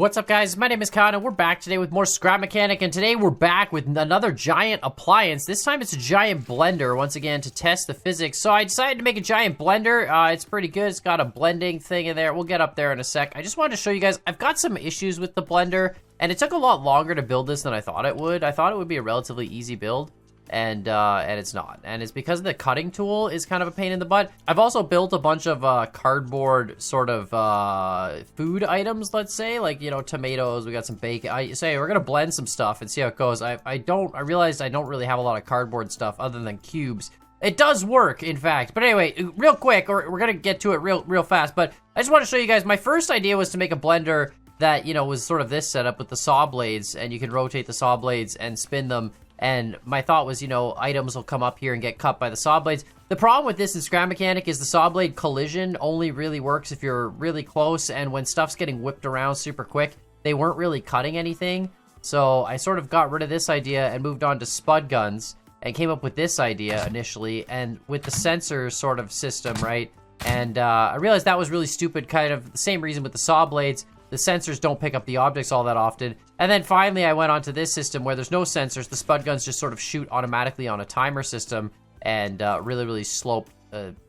What's up, guys? My name is Khan, and we're back today with more Scrap Mechanic, and today we're back with another giant appliance. This time it's a giant blender, once again, to test the physics. So I decided to make a giant blender. It's pretty good. It's got a blending thing in there. We'll get up there in a sec. I just wanted to show you guys, I've got some issues with the blender, and it took a lot longer to build this than I thought it would. I thought it would be a relatively easy build. And it's not. And it's because the cutting tool is kind of a pain in the butt. I've also built a bunch of cardboard sort of food items, let's say, like, you know, tomatoes, we got some bacon. I say we're gonna blend some stuff and see how it goes. I realized I don't really have a lot of cardboard stuff other than cubes. It does work, in fact. But anyway, real quick, or we're gonna get to it real fast, but I just want to show you guys, my first idea was to make a blender that, you know, was sort of this setup with the saw blades, and you can rotate the saw blades and spin them. And my thought was, you know, items will come up here and get cut by the saw blades. The problem with this in Scrap Mechanic is the saw blade collision only really works if you're really close, and when stuff's getting whipped around super quick, they weren't really cutting anything. So I sort of got rid of this idea and moved on to spud guns and came up with this idea initially, and with the sensor sort of system, right? And I realized that was really stupid, kind of the same reason with the saw blades. The sensors don't pick up the objects all that often. And then finally I went on to this system where there's no sensors. The spud guns just sort of shoot automatically on a timer system and really slow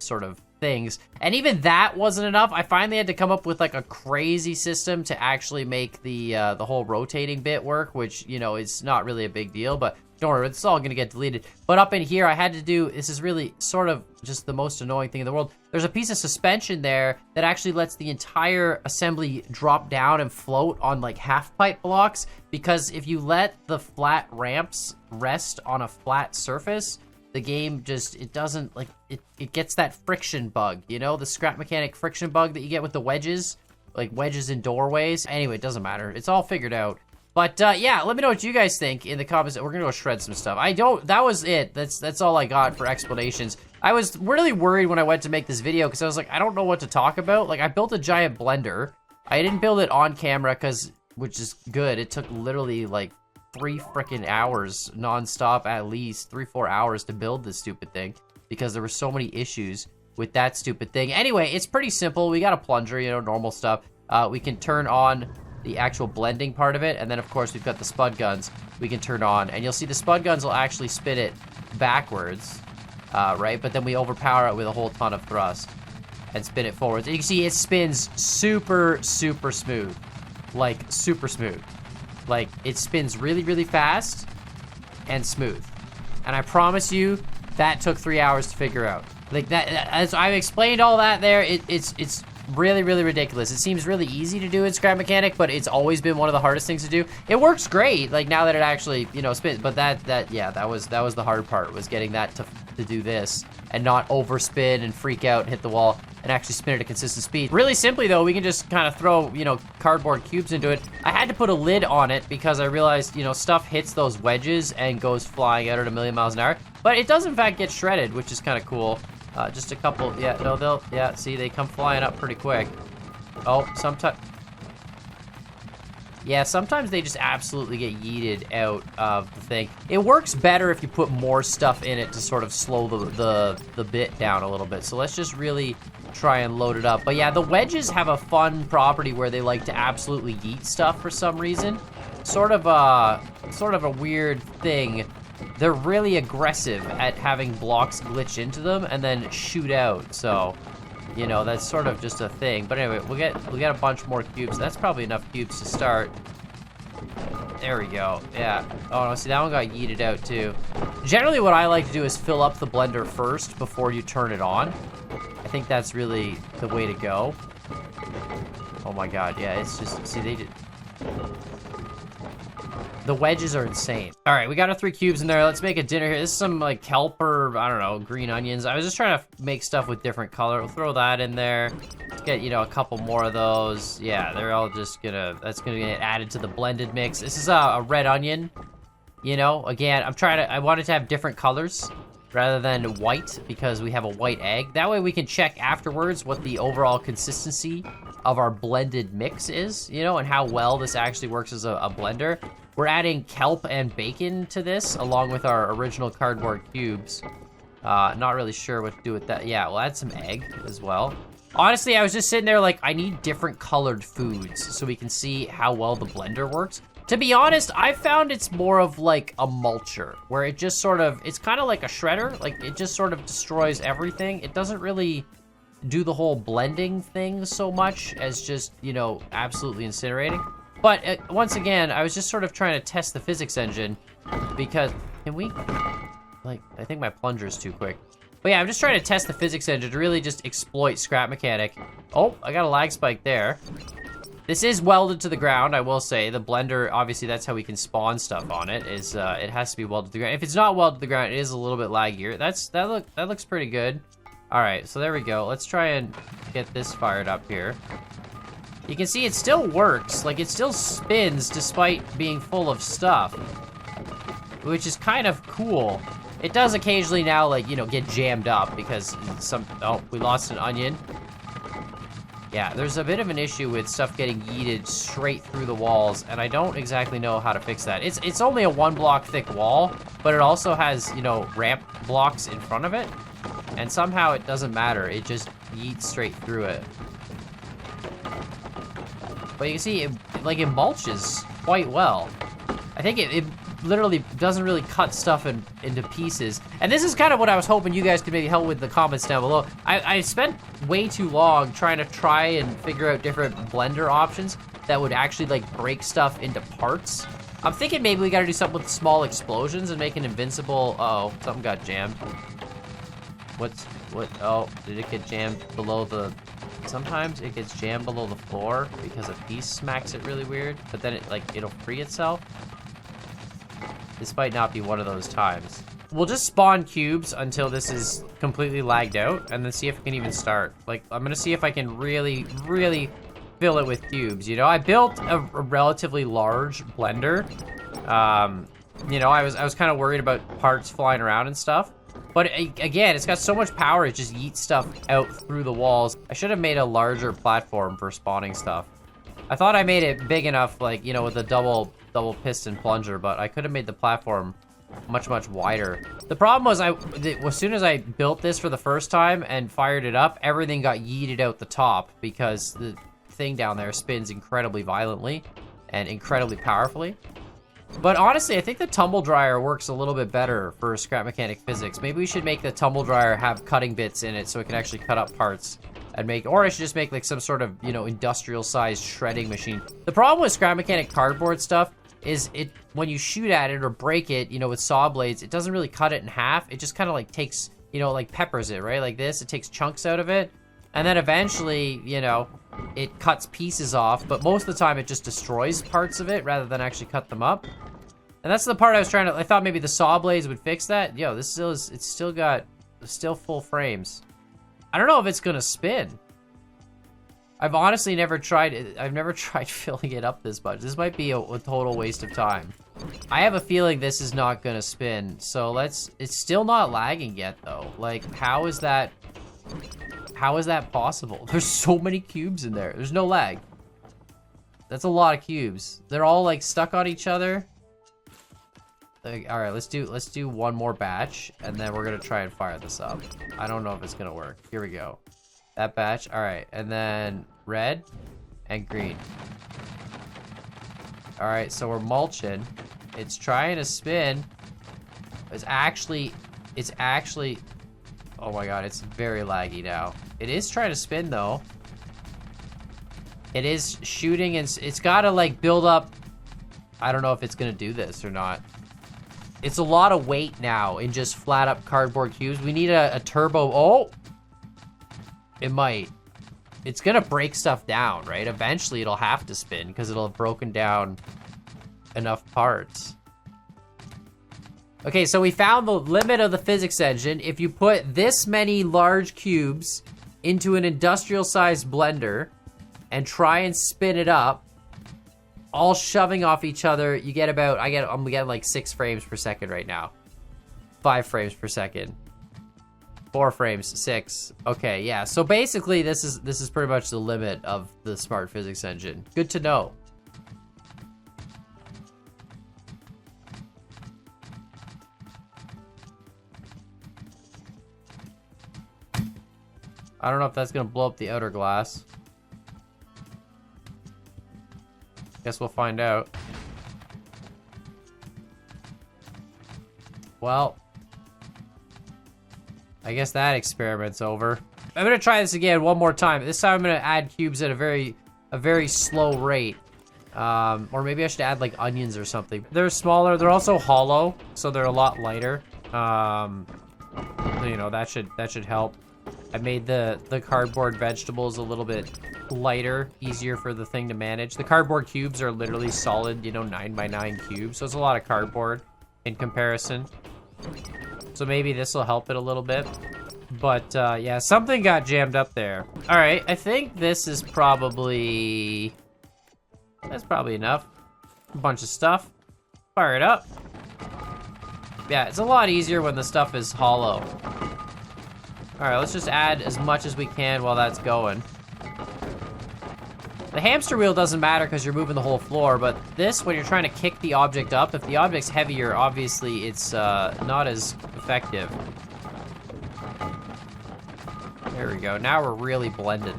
sort of things. And even that wasn't enough. I finally had to come up with like a crazy system to actually make the whole rotating bit work, which, you know, is not really a big deal, but don't worry, it's all gonna get deleted. But up in here, I had to do, this is really sort of just the most annoying thing in the world. There's a piece of suspension there that actually lets the entire assembly drop down and float on like half pipe blocks, because if you let the flat ramps rest on a flat surface, the game just, it doesn't, like, it gets that friction bug, you know, the Scrap Mechanic friction bug that you get with the wedges, like wedges in doorways. Anyway, it doesn't matter. It's all figured out. But, yeah, let me know what you guys think in the comments. We're gonna go shred some stuff. That was it. That's all I got for explanations. I was really worried when I went to make this video, because I was like, I don't know what to talk about. Like, I built a giant blender. I didn't build it on camera, which is good. It took literally, like, 3 freaking hours non-stop, at least 3-4 hours to build this stupid thing, because there were so many issues with that stupid thing. Anyway, it's pretty simple. We got a plunger, you know, normal stuff. We can turn on the actual blending part of it, and then of course we've got the spud guns we can turn on, and you'll see the spud guns will actually spin it backwards, right? But then we overpower it with a whole ton of thrust and spin it forwards. And you can see it spins super smooth, like super smooth. Like, it spins really fast and smooth, and I promise you that took 3 hours to figure out. Like, that, as I've explained all that there, it's really ridiculous. It seems really easy to do in Scrap Mechanic, but it's always been one of the hardest things to do. It works great, like, now that it actually, you know, spins, but that was the hard part, was getting that to do this and not overspin and freak out and hit the wall and actually spin at a consistent speed. Really simply though, we can just kind of throw, you know, cardboard cubes into it. I had to put a lid on it because I realized, you know, stuff hits those wedges and goes flying out at 1,000,000 miles an hour, but it does in fact get shredded, which is kind of cool. Just a couple, yeah, no, see, they come flying up pretty quick. Oh, sometimes they just absolutely get yeeted out of the thing. It works better if you put more stuff in it to sort of slow the bit down a little bit. So let's just really try and load it up. But yeah, the wedges have a fun property where they like to absolutely yeet stuff for some reason. Sort of a weird thing. They're really aggressive at having blocks glitch into them and then shoot out. So, you know, that's sort of just a thing. But anyway, we'll get a bunch more cubes. That's probably enough cubes to start. There we go. Yeah. Oh no, see, that one got yeeted out too. Generally what I like to do is fill up the blender first before you turn it on. I think that's really the way to go. Oh my god, yeah, it's just, see, they did. The wedges are insane. All right, we got our 3 cubes in there. Let's make a dinner here. This is some like kelp or, I don't know, green onions. I was just trying to make stuff with different color. We'll throw that in there. Let's get, you know, a couple more of those. Yeah, they're all just that's gonna get added to the blended mix. This is a red onion. You know, again, I wanted to have different colors rather than white, because we have a white egg. That way we can check afterwards what the overall consistency of our blended mix is, you know, and how well this actually works as a blender. We're adding kelp and bacon to this, along with our original cardboard cubes. Not really sure what to do with that. Yeah, we'll add some egg as well. Honestly, I was just sitting there like, I need different colored foods so we can see how well the blender works. To be honest, I found it's more of like a mulcher, where it just sort of, it's kind of like a shredder. Like, it just sort of destroys everything. It doesn't really do the whole blending thing so much as just, you know, absolutely incinerating. But once again, I was just sort of trying to test the physics engine because, can we, like, I think my plunger's too quick. But yeah, I'm just trying to test the physics engine to really just exploit Scrap Mechanic. Oh, I got a lag spike there. This is welded to the ground, I will say. The blender, obviously that's how we can spawn stuff on it, is it has to be welded to the ground. If it's not welded to the ground, it is a little bit laggier. That looks pretty good. All right, so there we go. Let's try and get this fired up here. You can see it still works. Like, it still spins despite being full of stuff, which is kind of cool. It does occasionally now, like, you know, get jammed up because oh, we lost an onion. Yeah, there's a bit of an issue with stuff getting yeeted straight through the walls, and I don't exactly know how to fix that. It's only a 1 block thick wall, but it also has, you know, ramp blocks in front of it, and somehow it doesn't matter. It just yeets straight through it. But you can see, it mulches quite well. I think it literally doesn't really cut stuff into pieces. And this is kind of what I was hoping you guys could maybe help with in the comments down below. I spent way too long trying and figure out different blender options that would actually like break stuff into parts. I'm thinking maybe we gotta do something with small explosions and make an invincible, uh-oh, something got jammed. Oh, did it get jammed below the, sometimes it gets jammed below the floor because a piece smacks it really weird, but then it'll free itself. This might not be one of those times. We'll just spawn cubes until this is completely lagged out and then see if it can even start. Like, I'm gonna see if I can really, really fill it with cubes, you know? I built a relatively large blender. You know, I was kind of worried about parts flying around and stuff. But again, it's got so much power, it just yeets stuff out through the walls. I should have made a larger platform for spawning stuff. I thought I made it big enough, like, you know, with a double piston plunger, but I could have made the platform much, much wider. The problem was as soon as I built this for the first time and fired it up, everything got yeeted out the top because the thing down there spins incredibly violently and incredibly powerfully. But honestly, I think the tumble dryer works a little bit better for Scrap Mechanic physics. Maybe we should make the tumble dryer have cutting bits in it so it can actually cut up parts and or I should just make like some sort of, you know, industrial sized shredding machine. The problem with Scrap Mechanic cardboard stuff is when you shoot at it or break it, you know, with saw blades, it doesn't really cut it in half. It just kind of like takes, you know, like peppers it, right? Like this, it takes chunks out of it. And then eventually, you know, it cuts pieces off, but most of the time it just destroys parts of it rather than actually cut them up. And that's the part I thought maybe the saw blades would fix that. Yo, it's still full frames. I don't know if it's gonna spin. I've honestly never tried it. I've never tried filling it up this much. This might be a total waste of time. I have a feeling this is not gonna spin. So it's still not lagging yet though. Like, how is that possible? There's so many cubes in there. There's no lag. That's a lot of cubes. They're all like stuck on each other. All right, let's do one more batch, and then we're gonna try and fire this up. I don't know if it's gonna work. Here we go. That batch. All right, and then red and green. All right, so we're mulching. It's trying to spin. It's actually. Oh my god, it's very laggy now. It is trying to spin though. It is shooting, and it's gotta like build up. I don't know if it's gonna do this or not. It's a lot of weight now in just flat up cardboard cubes. We need a turbo. Oh, it might. It's gonna break stuff down, right? Eventually it'll have to spin because it'll have broken down enough parts. Okay, so we found the limit of the physics engine. If you put this many large cubes into an industrial sized blender and try and spin it up, all shoving off each other, you get about, I'm getting like 6 frames per second right now. 5 frames per second. 4 frames, 6. Okay, yeah. So basically this is pretty much the limit of the Smart Physics engine. Good to know. I don't know if that's gonna blow up the outer glass. Guess we'll find out. Well, I guess that experiment's over. I'm gonna try this again one more time. This time I'm gonna add cubes at a very slow rate. Or maybe I should add like onions or something. They're smaller, they're also hollow, so they're a lot lighter. You know, that should help. I made the cardboard vegetables a little bit lighter, easier for the thing to manage. The cardboard cubes are literally solid, you know, 9x9 cubes, so it's a lot of cardboard in comparison. So maybe this will help it a little bit. But yeah, something got jammed up there. All right, I think this is probably... That's probably enough. A bunch of stuff. Fire it up. Yeah, it's a lot easier when the stuff is hollow. All right, let's just add as much as we can while that's going. The hamster wheel doesn't matter because you're moving the whole floor, but this, when you're trying to kick the object up, if the object's heavier, obviously it's not as effective. There we go. Now we're really blended.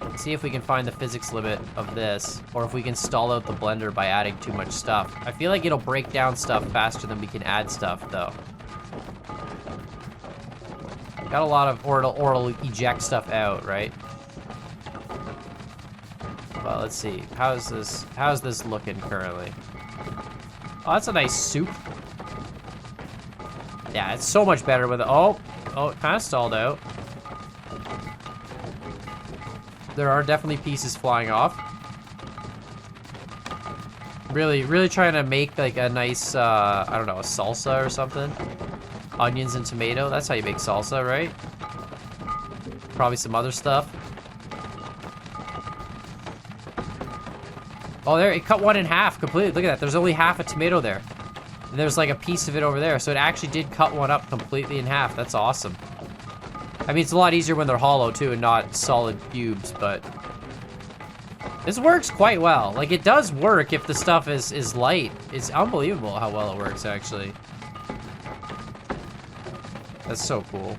Let's see if we can find the physics limit of this, or if we can stall out the blender by adding too much stuff. I feel like it'll break down stuff faster than we can add stuff, though. Got a lot of oral eject stuff out, right? Well, let's see. How's this looking currently? Oh, that's a nice soup. Yeah, it's so much better with it. Oh, it kind of stalled out. There are definitely pieces flying off. Really trying to make like a nice, I don't know, a salsa or something. Onions and tomato, that's how you make salsa, right? Probably some other stuff. Oh, there, it cut one in half completely. Look at that, there's only half a tomato there. And there's like a piece of it over there. So it actually did cut one up completely in half. That's awesome. I mean, it's a lot easier when they're hollow too and not solid cubes, but this works quite well. Like, it does work if the stuff is light. It's unbelievable how well it works, actually. That's so cool.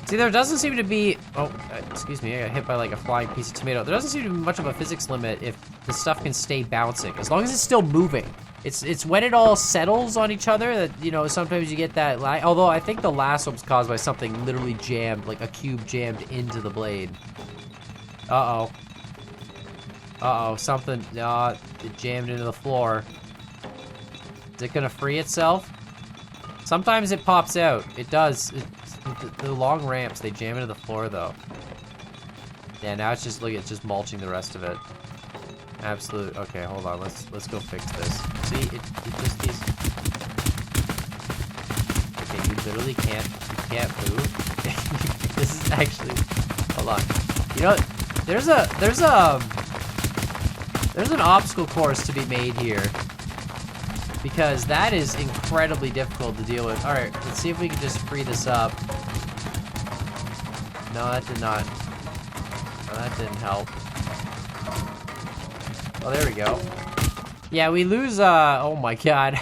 See, there doesn't seem to be... Oh, excuse me, I got hit by like a flying piece of tomato. There doesn't seem to be much of a physics limit if the stuff can stay bouncing, as long as it's still moving. It's when it all settles on each other that, you know, sometimes you get that lag. Although I think the last one was caused by something literally jammed, like a cube jammed into the blade. Uh-oh. Uh-oh, something, it jammed into the floor. Is it gonna free itself? Sometimes it pops out. It does. The long ramps, they jam into the floor though. Yeah, now it's just, look, it's just mulching the rest of it. Absolute. Okay, hold on. Let's go fix this. See, it just is. Okay, you literally can't move. This is actually. Hold on. You know, there's an obstacle course to be made here, because that is incredibly difficult to deal with. All right, let's see if we can just free this up. No, that did not. No, that didn't help. Oh, there we go. Yeah, we lose, oh my god.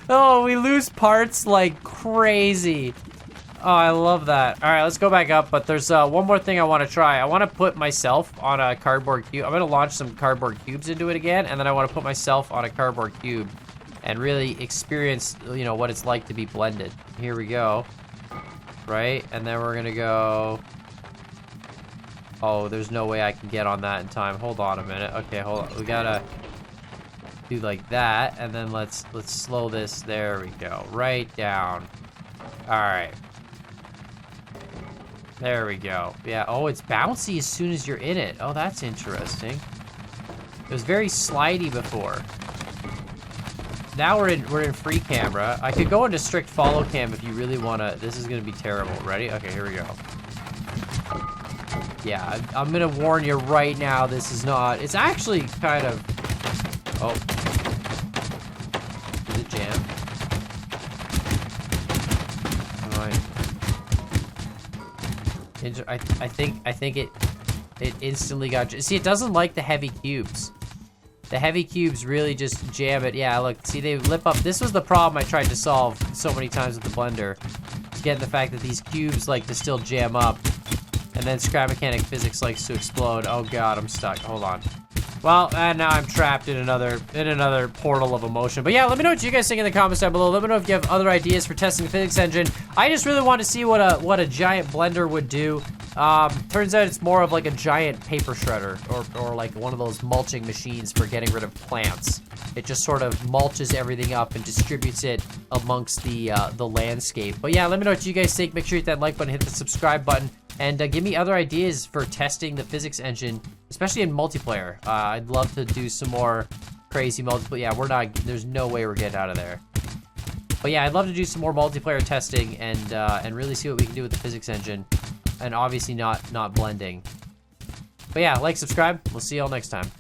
Oh, we lose parts like crazy. Oh, I love that. All right, let's go back up, but there's one more thing I want to try. I want to put myself on a cardboard cube. I'm going to launch some cardboard cubes into it again, and then I want to put myself on a cardboard cube and really experience, you know, what it's like to be blended. Here we go. Right, and then we're going to go... Oh, there's no way I can get on that in time. Hold on a minute. Okay, hold on. We gotta do like that, and then let's slow this. There we go. Right down. All right. There we go. Yeah. Oh, it's bouncy as soon as you're in it. Oh, that's interesting. It was very slidey before. Now we're in free camera. I could go into strict follow cam if you really wanna. This is gonna be terrible. Ready? Okay, here we go. Yeah, I'm gonna warn you right now, this is not, it's actually kind of, oh. Is it jammed? Alright. I think it instantly got, see, it doesn't like the heavy cubes. The heavy cubes really just jam it. Yeah, look, see, they lip up. This was the problem I tried to solve so many times with the blender. Getting the fact that these cubes like to still jam up. And then scrap mechanic physics likes to explode. Oh god, I'm stuck. Hold on. Well, and now I'm trapped in another portal of emotion. But yeah, let me know what you guys think in the comments down below. Let me know if you have other ideas for testing the physics engine. I just really want to see what a giant blender would do. Turns out it's more of like a giant paper shredder or like one of those mulching machines for getting rid of plants. It just sort of mulches everything up and distributes it amongst the landscape. But yeah, let me know what you guys think. Make sure you hit that like button, hit the subscribe button, and give me other ideas for testing the physics engine, especially in multiplayer. I'd love to do some more crazy multiplayer. Yeah, there's no way we're getting out of there. But yeah, I'd love to do some more multiplayer testing and really see what we can do with the physics engine. And obviously not blending. But yeah, like, subscribe. We'll see y'all next time.